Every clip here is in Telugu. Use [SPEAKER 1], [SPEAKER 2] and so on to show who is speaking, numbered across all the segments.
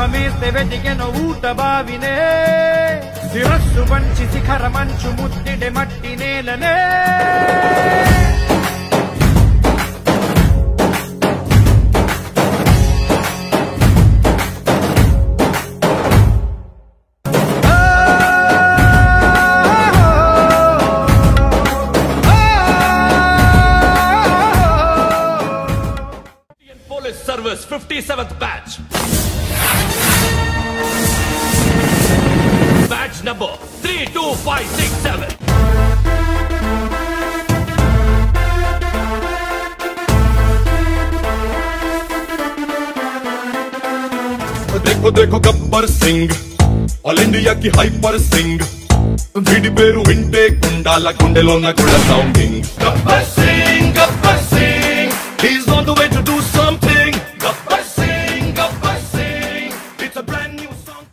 [SPEAKER 1] దాహమేస్తే వెతికెను ఊట బావినే శిరస్సు వంచి శిఖర మంచు ముత్తిడి మట్టి నేలనే
[SPEAKER 2] Service 57th batch. Batch number 32567.
[SPEAKER 3] देखो देखो गब्बर सिंह ऑल इंडिया की हाइपर सिंह వీడి పేరు వింటే గుండాల గుండెలోన కూడా sounding Gabbar Singh he's on the way to do something gabbar singh it's a brand new song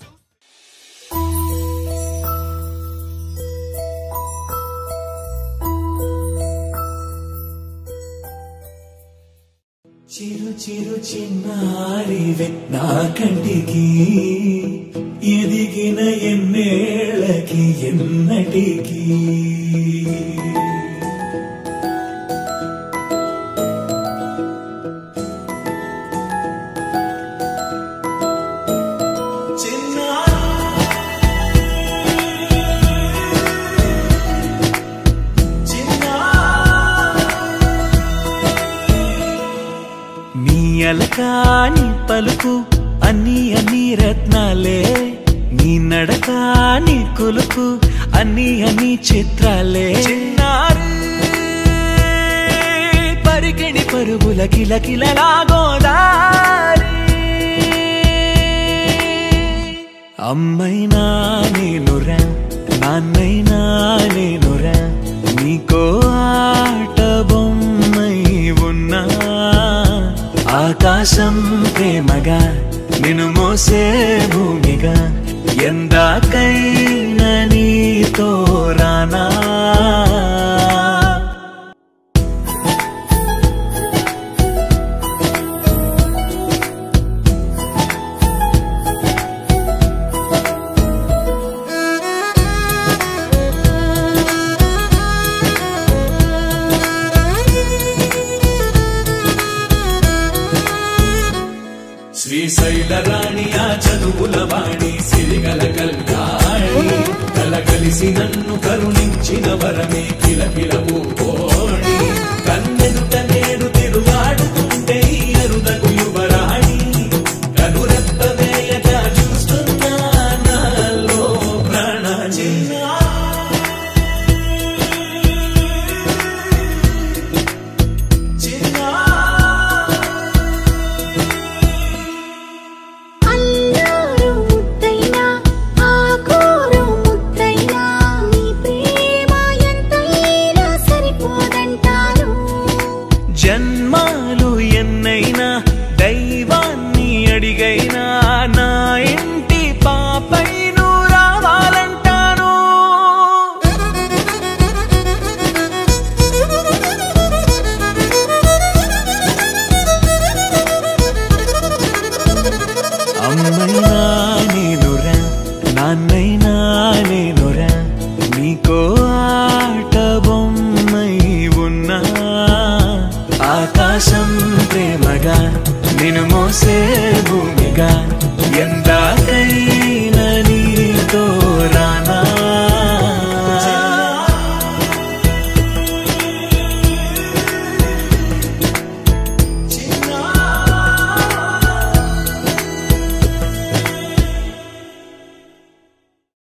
[SPEAKER 4] చిరు చిరు చిన్నారివే నా కంటికి ఎదిగిన ఎన్నేళ్ళకి ఎన్నటికి అలకాని పలుకు అన్ని అన్ని రత్నాలే నీ నడకాని కొలుకు అన్ని అన్ని చిత్రాలే పరికిణి పరుగుల కిలకిలలాగోదారి అమ్మైనా నేనురా నాన్నైనా నేనురా నీకో ఆట బొమ్మై ఉన్నా ఆకాశం ప్రేమగా నిన్ను మోసే భూమిగా ఎందాకైనా నీతో రానా శ్రీశైల రాణి ఆ చదువుల వాణి సిరిగల కల్యాణి కలగలిసి నన్ను కరుణించిన వరమే కిలకిలవు కోణి కన్నెదుట నేడు తిరుగాడుతుంటే అరుదకు యువరాణి కనురెప్ప వేయక చూస్తున్నా నాలో ప్రాణ జన్మాలు ఎన్నైనా దైవాన్ని అడిగైనా నా ఇంటి పాపై నువ్వు రావాలంటాను అమ్మైనా నేనురా నాన్నైనా నేనురా నీకో ఆట బొమ్మై ఉన్నా ఆకాశం ప్రేమగా నిన్ను మోసే భూమిగా